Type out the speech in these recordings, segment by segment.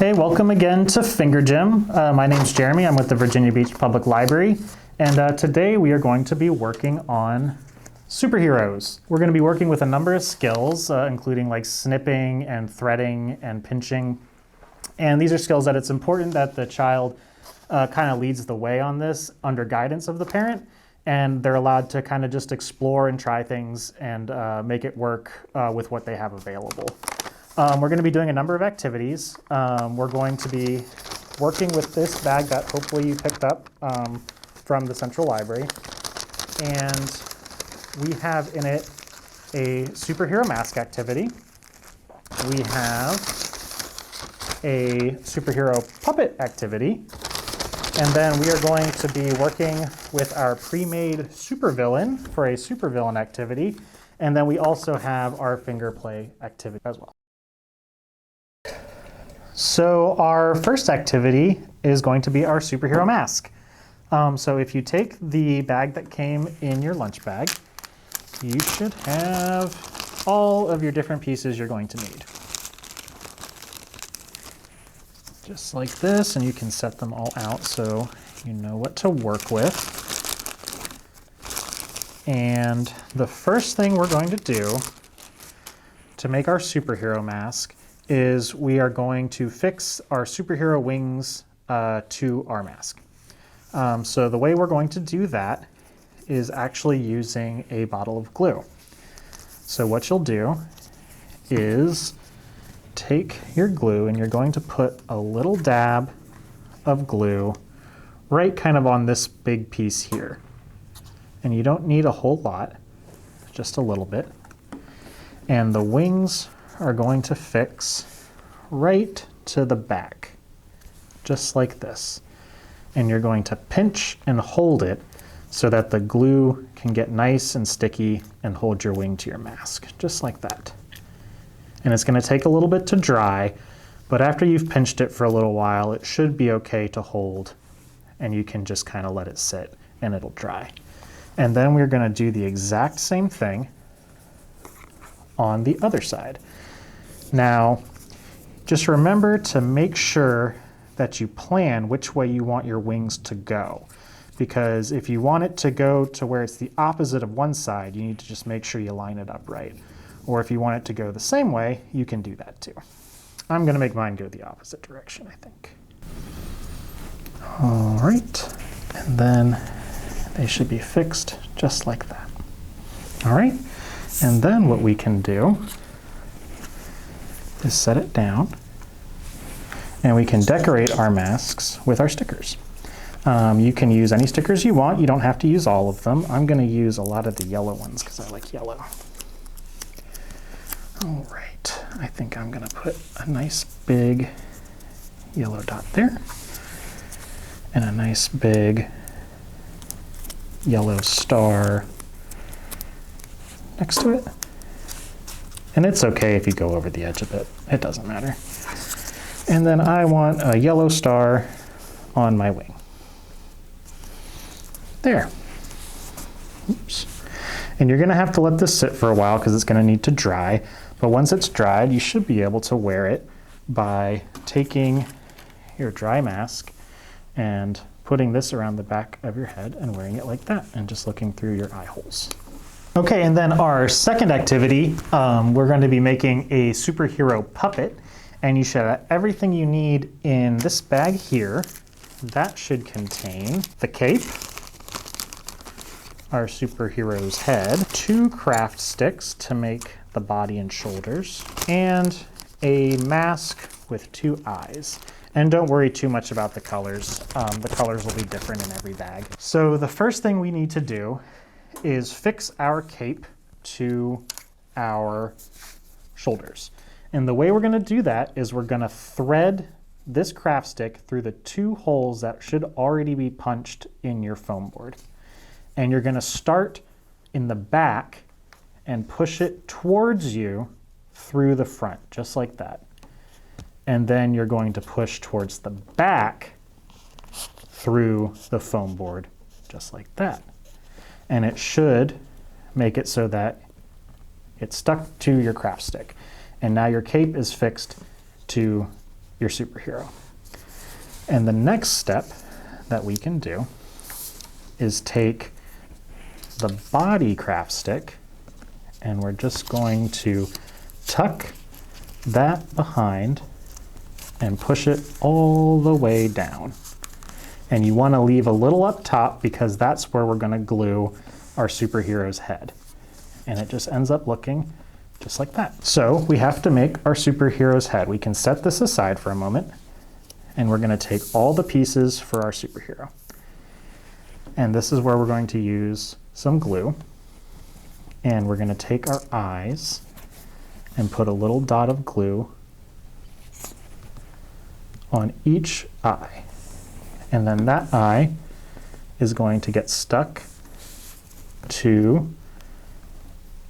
Hey, welcome again to Finger Gym. My name's Jeremy. I'm with the Virginia Beach Public Library, and today we are going to be working on superheroes. We're going to be working with a number of skills, including like snipping and threading and pinching. And these are skills that it's important that the child kind of leads the way on this under guidance of the parent, and they're allowed to kind of just explore and try things and make it work with what they have available. We're going to be doing a number of activities. We're going to be working with this bag that hopefully you picked up from the Central Library. And we have in it a superhero mask activity. We have a superhero puppet activity. And then we are going to be working with our pre-made supervillain for a supervillain activity. And then we also have our finger play activity as well. So our first activity is going to be our superhero mask. So if you take the bag that came in your lunch bag, you should have all of your different pieces you're going to need. Just like this, and you can set them all out so you know what to work with. And the first thing we're going to do to make our superhero mask is we are going to fix our superhero wings to our mask. So the way we're going to do that is actually using a bottle of glue. So what you'll do is take your glue and you're going to put a little dab of glue right kind of on this big piece here. And you don't need a whole lot, just a little bit. And the wings are going to fix right to the back, just like this. And you're going to pinch and hold it so that the glue can get nice and sticky and hold your wing to your mask, just like that. And it's going to take a little bit to dry, but after you've pinched it for a little while, it should be okay to hold, and you can just kind of let it sit and it'll dry. And then we're going to do the exact same thing on the other side. Now, just remember to make sure that you plan which way you want your wings to go. Because if you want it to go to where it's the opposite of one side, you need to just make sure you line it up right. Or if you want it to go the same way, you can do that too. I'm going to make mine go the opposite direction, I think. All right, and then they should be fixed just like that. All right, and then what we can do is set it down, and we can decorate our masks with our stickers. You can use any stickers you want. You don't have to use all of them. I'm going to use a lot of the yellow ones because I like yellow. All right, I think I'm going to put a nice big yellow dot there and a nice big yellow star next to it. And it's okay if you go over the edge of it. It doesn't matter. And then I want a yellow star on my wing. There. Oops. And you're going to have to let this sit for a while because it's going to need to dry. But once it's dried, you should be able to wear it by taking your dry mask and putting this around the back of your head and wearing it like that and just looking through your eye holes. Okay, and then our second activity, we're going to be making a superhero puppet, and you should have everything you need in this bag here. That should contain the cape, our superhero's head, 2 craft sticks to make the body and shoulders, and a mask with 2 eyes. And don't worry too much about the colors. The colors will be different in every bag. So the first thing we need to do is fix our cape to our shoulders. And the way we're going to do that is we're going to thread this craft stick through the 2 holes that should already be punched in your foam board. And you're going to start in the back and push it towards you through the front, just like that. And then you're going to push towards the back through the foam board, just like that. And it should make it so that it's stuck to your craft stick. And now your cape is fixed to your superhero. And the next step that we can do is take the body craft stick, and we're just going to tuck that behind and push it all the way down. And you want to leave a little up top because that's where we're going to glue our superhero's head. And it just ends up looking just like that. So we have to make our superhero's head. We can set this aside for a moment, and we're going to take all the pieces for our superhero. And this is where we're going to use some glue. And we're going to take our eyes and put a little dot of glue on each eye. And then that eye is going to get stuck to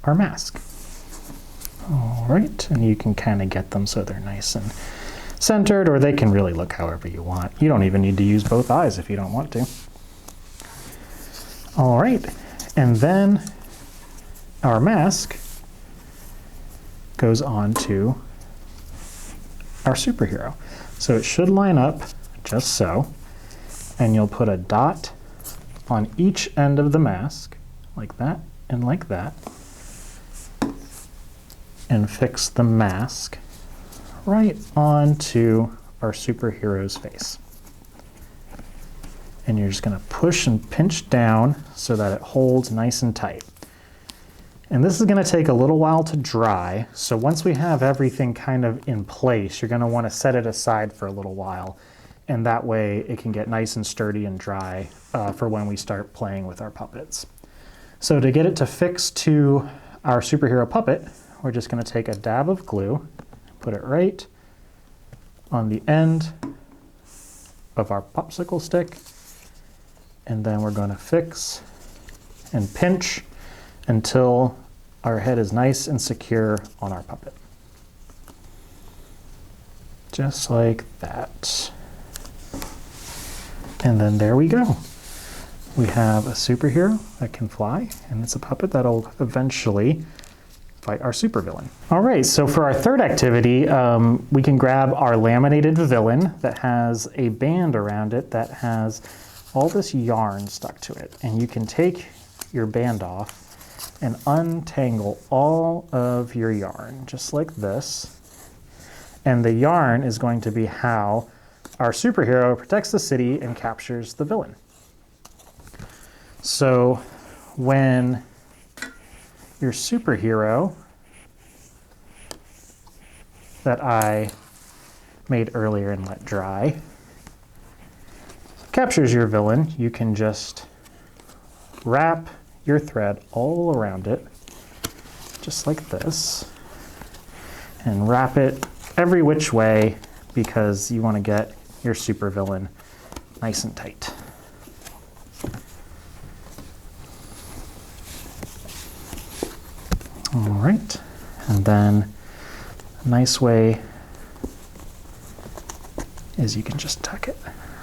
our mask. All right, and you can kind of get them so they're nice and centered, or they can really look however you want. You don't even need to use both eyes if you don't want to. All right, and then our mask goes on to our superhero. So it should line up just so, and you'll put a dot on each end of the mask, like that and like that, and fix the mask right onto our superhero's face. And you're just going to push and pinch down so that it holds nice and tight. And this is going to take a little while to dry, so once we have everything kind of in place, you're going to want to set it aside for a little while, and that way it can get nice and sturdy and dry for when we start playing with our puppets. So to get it to fix to our superhero puppet, we're just going to take a dab of glue, put it right on the end of our popsicle stick, and then we're going to fix and pinch until our head is nice and secure on our puppet. Just like that. And then there we go. We have a superhero that can fly, and it's a puppet that'll eventually fight our supervillain. All right, so for our third activity, we can grab our laminated villain that has a band around it that has all this yarn stuck to it. And you can take your band off and untangle all of your yarn, just like this. And the yarn is going to be how our superhero protects the city and captures the villain. So when your superhero that I made earlier and let dry captures your villain, you can just wrap your thread all around it, just like this, and wrap it every which way because you want to get your supervillain nice and tight. All right, and then a nice way is you can just tuck it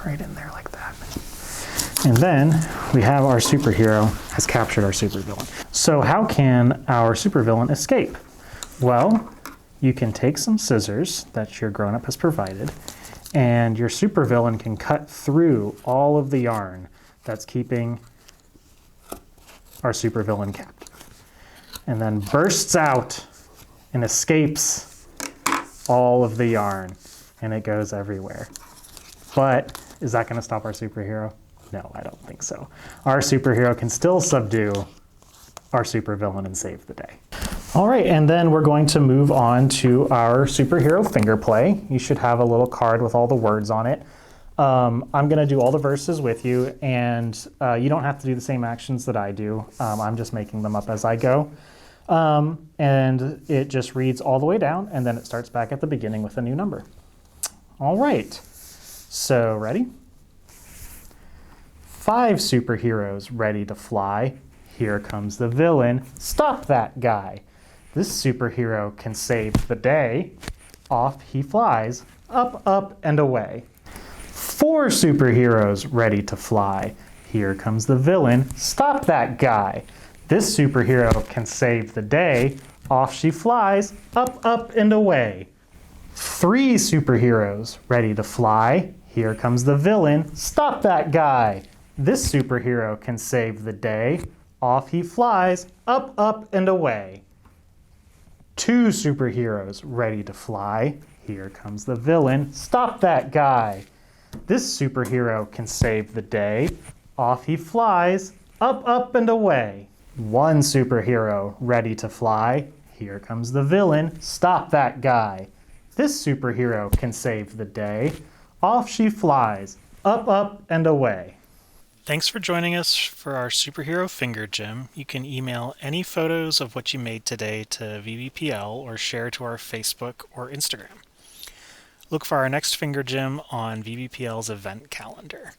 right in there like that. And then we have our superhero has captured our supervillain. So how can our supervillain escape? Well, you can take some scissors that your grown-up has provided, and your supervillain can cut through all of the yarn that's keeping our supervillain captive, and then bursts out and escapes all of the yarn, and it goes everywhere. But is that going to stop our superhero? No, I don't think so. Our superhero can still subdue our supervillain and save the day. All right, and then we're going to move on to our superhero finger play. You should have a little card with all the words on it. I'm going to do all the verses with you, and you don't have to do the same actions that I do. I'm just making them up as I go. And it just reads all the way down, and then it starts back at the beginning with a new number. All right, so ready? 5 superheroes ready to fly. Here comes the villain. Stop that guy. This superhero can save the day. Off he flies, up, up, and away. 4 superheroes ready to fly. Here comes the villain. Stop that guy. This superhero can save the day. Off she flies, up, up, and away. 3 superheroes ready to fly. Here comes the villain. Stop that guy. This superhero can save the day. Off he flies, up, up, and away. 2 superheroes ready to fly. Here comes the villain. Stop that guy. This superhero can save the day. Off he flies, up, up, and away. 1 superhero ready to fly. Here comes the villain. Stop that guy. This superhero can save the day. Off she flies, up, up, and away. Thanks for joining us for our Superhero Finger Gym. You can email any photos of what you made today to VBPL or share to our Facebook or Instagram. Look for our next Finger Gym on VBPL's event calendar.